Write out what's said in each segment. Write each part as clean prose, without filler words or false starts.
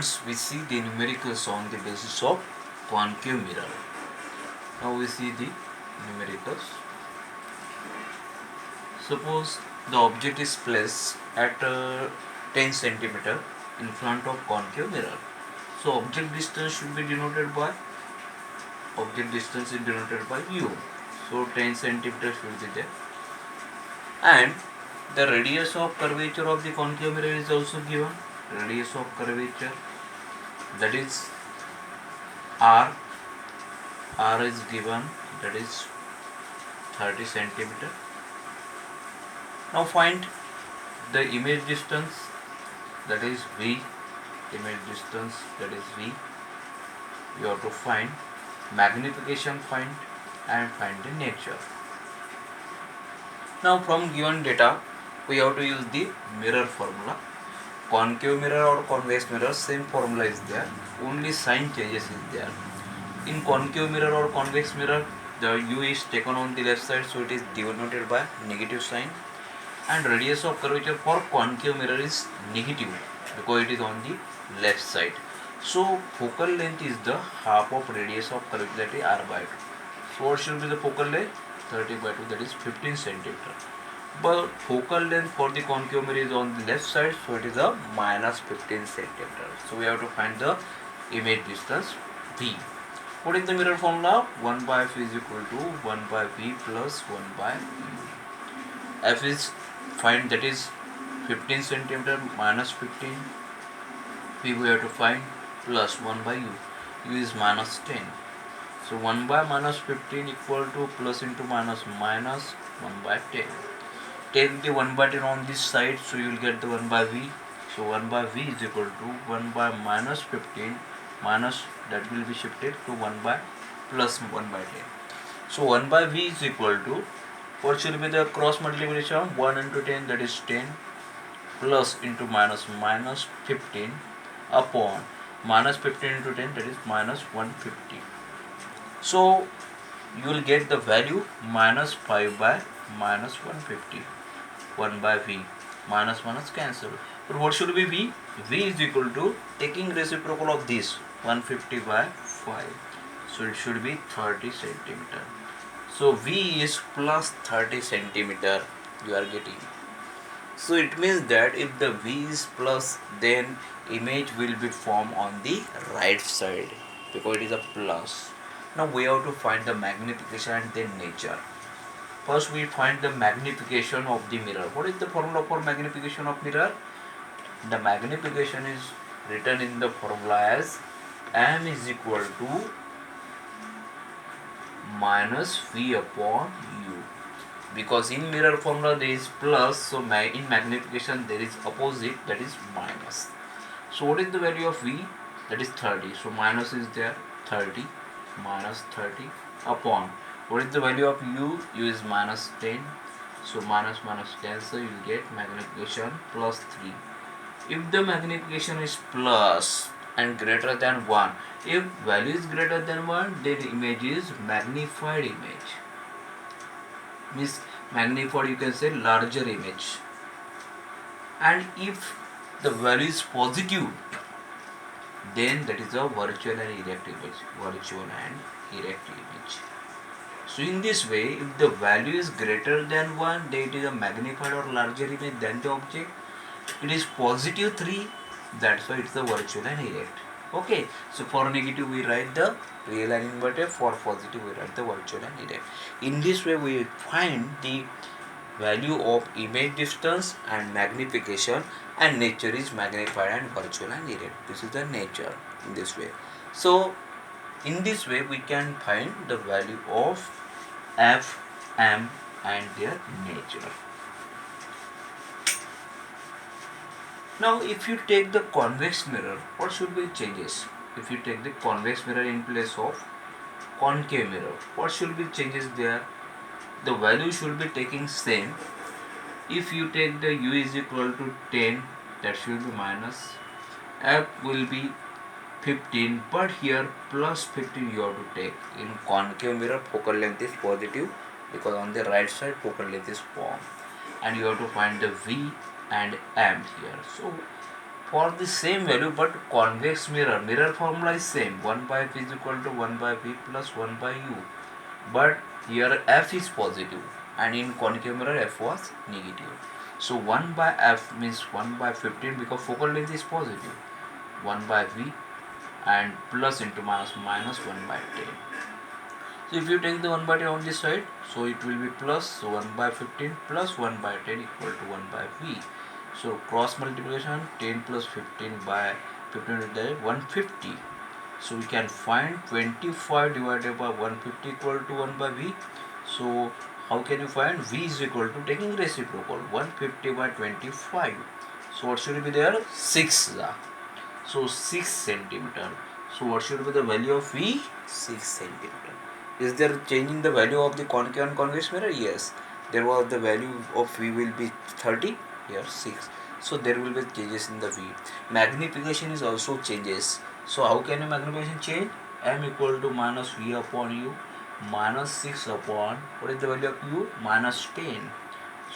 students, we see the numericals on the basis of concave mirror. Now we see the numericals. Suppose the object is placed at 10 centimeter in front of concave mirror. So object distance should be denoted by u. So 10 centimeter should be there. And the radius of curvature of the concave mirror is also given. Radius of curvature, that is r. R is given, that is 30 centimeter. Now find the image distance, that is v. Image distance, that is v. You have to find magnification, and find the nature. Now from given data, we have to use the mirror formula. Concave mirror or convex mirror, same formula is there, only sign changes is there. In concave mirror or convex mirror, the u is taken on the left side, so it is denoted by negative sign, and radius of curvature for concave mirror is negative because it is on the left side. So focal length is the half of radius of curvature, that is r by 2. So what should be the focal length? 30 by 2, that is 15 centimeter. But focal length for the concave mirror is on the left side, so it is a minus 15 centimeter. So we have to find the image distance v. What is the mirror formula? 1 by f is equal to 1 by v plus 1 by u. F is find, that is 15 centimeter minus 15. V we have to find plus 1 by u. U is minus 10. So 1 by minus 15 equal to plus into minus 1 by 10. Take the 1 by 10 on this side, so you will get the 1 by v. So 1 by v is equal to 1 by minus 15 minus, that will be shifted to 1 by plus 1 by 10. So 1 by v is equal to, what should be the cross multiplication? 1 into 10, that is 10, plus into minus 15 upon minus 15 into 10, that is minus 150. So you will get the value minus 5 by minus 150. 1 by v, minus cancel. But what should be v? V is equal to, taking reciprocal of this, 150 by 5. So it should be 30 centimeter. So v is plus 30 centimeter you are getting. So it means that if the v is plus, then image will be formed on the right side because it is a plus. Now we have to find the magnification and then nature. First we find the magnification of the mirror. What is the formula for magnification of mirror? The magnification is written in the formula as m is equal to minus v upon u. Because in mirror formula there is plus, so in magnification there is opposite, that is minus. So what is the value of v? That is 30. So minus is there, 30 minus 30 upon, what is the value of u? U is minus 10. So minus cancel, you will get magnification plus 3. If the magnification is plus and greater than 1, if value is greater than 1, then image is magnified image. Means magnified, you can say larger image. And if the value is positive, then that is a virtual and erect image. So in this way, if the value is greater than 1, then it is a magnified or larger image than the object. It is positive 3, that's why it is a virtual and erect. Okay, so for negative we write the real and inverted, for positive we write the virtual and erect. In this way we find the value of image distance and magnification, and nature is magnified and virtual and erect. This is the nature in this way. So in this way we can find the value of f, m and their nature. Now if you take the convex mirror, what should be changes? If you take the convex mirror in place of concave mirror, what should be changes there? The value should be taking same. If you take the u is equal to 10, that should be minus, f will be 15, but here plus 15 you have to take. In concave mirror focal length is positive because on the right side focal length is formed, and you have to find the v and m here. So for the same value, but convex mirror formula is same. 1 by f is equal to 1 by v plus 1 by u. But here f is positive, and in concave mirror f was negative. So 1 by f means 1 by 15 because focal length is positive. 1 by v and plus into minus 1 by 10. So if you take the 1 by 10 on this side, so it will be plus 1 by 15 plus 1 by 10 equal to 1 by v. So cross multiplication 10 plus 15 by 15 is 150. So we can find 25 divided by 150 equal to 1 by v. So how can you find v is equal to taking reciprocal 150 by 25. So what should be there? 6. So 6 centimeter. So what should be the value of v? 6 centimeter. Is there changing the value of the concave and convex mirror? Yes. There was the value of v will be 30. Here 6. So there will be changes in the v. Magnification is also changes. So how can a magnification change? M equal to minus v upon u minus 6 upon, what is the value of u? Minus 10.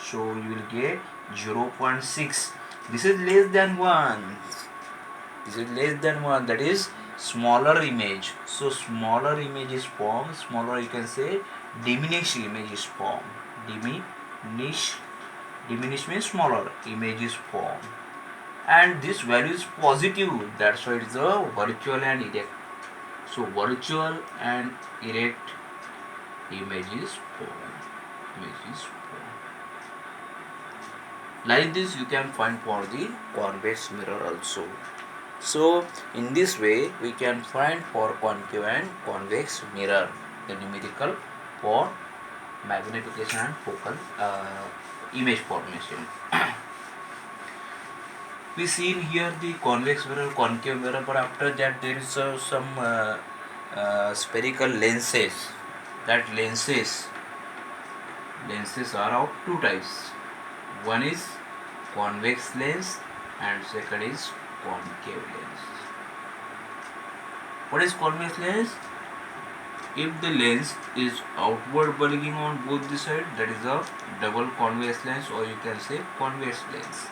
So you will get 0.6. This is less than 1. This is less than 1. That is smaller image. So smaller image is formed. Smaller, you can say diminished image is formed. Diminished means smaller image is formed. And this value is positive. That's why it is a virtual and erect. So virtual and erect image is formed. Like this you can find for the convex mirror also. So in this way we can find for concave and convex mirror the numerical for magnification and focal image formation. We seen here the convex mirror, concave mirror, but after that there is some spherical lenses. That lenses are of two types. One is convex lens and second is concave lens. What is convex lens? If the lens is outward bulging on both the sides, that is a double convex lens, or you can say convex lens.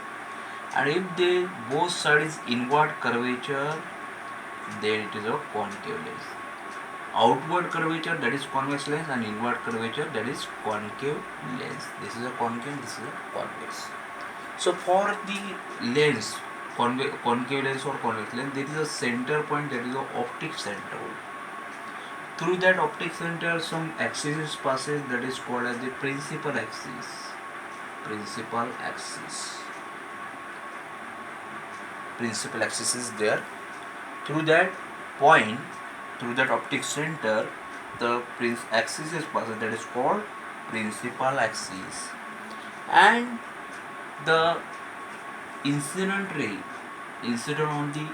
And if the both sides is inward curvature, then it is a concave lens. Outward curvature, that is convex lens, and inward curvature, that is concave lens. This is a concave, this is a convex. So for the lens, concave lens or convex lens, there is a center point, that is the optic center. Through that optic center some axis passes, that is called as the principal axis. Principal axis is there. Through that point, through that optic center, the axis is passed, that is called principal axis. And the incident ray incident on the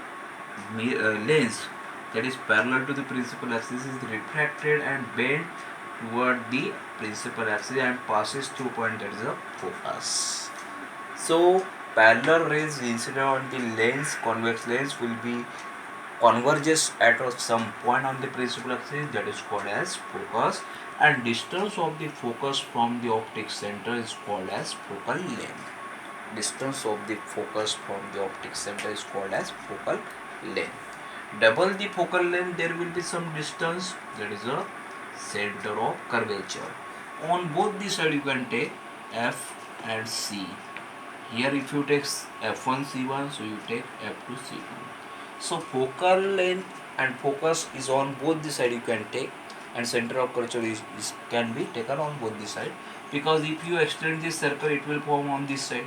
lens, that is parallel to the principal axis, is refracted and bent toward the principal axis and passes through point, that is a focus. So parallel rays incident on the lens, convex lens, will be converges at some point on the principal axis, that is called as focus, and distance of the focus from the optic center is called as focal length. Distance of the focus from the optic center is called as focal length. Double the focal length, there will be some distance, that is a center of curvature. On both the side you can take F and C. Here if you take F1 C1, so you take F2 C2. So focal length and focus is on both the side you can take, and center of curvature is can be taken on both the side, because if you extend this circle it will form on this side.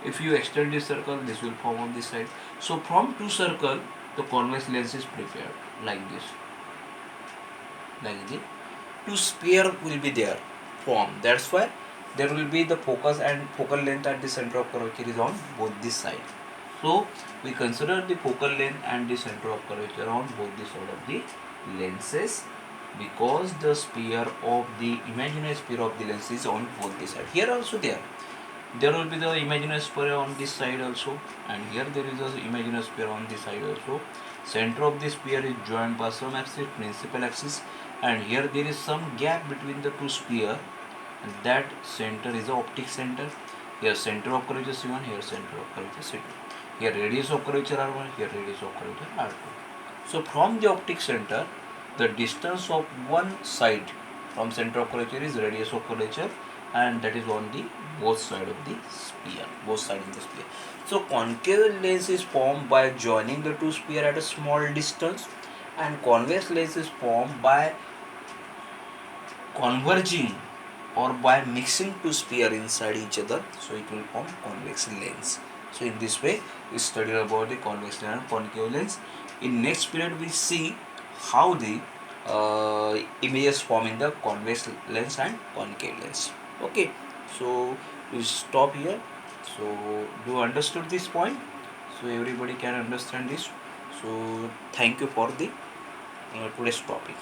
If you extend this circle, this will form on this side. So from two circle the convex lens is prepared like this. Like this, two sphere will be there formed. That's why there will be the focus and focal length at the center of curvature is on both this side. So we consider the focal length and the center of curvature on both the side of the lenses, because the sphere of the imaginary sphere of the lens is on both the side. Here also there will be the imaginary sphere on this side also, and here there is a imaginary sphere on this side also. Center of the sphere is joined by some axis, principal axis, and here there is some gap between the two sphere, and that center is the optic center. Here center of curvature C1, here center of curvature C2. here radius of curvature R1, here radius of curvature R2. So from the optic center, the distance of one side from center of curvature is radius of curvature, and that is on the both side of the sphere, both side of the sphere. So concave lens is formed by joining the two sphere at a small distance, and convex lens is formed by converging or by mixing two sphere inside each other, so it will form convex lens. So in this way we studied about the convex lens and concave lens. In next period we see how the images form in the convex lens and concave lens. Okay, so we stop here. So do you understood this point? So everybody can understand this. So thank you for the today's topic.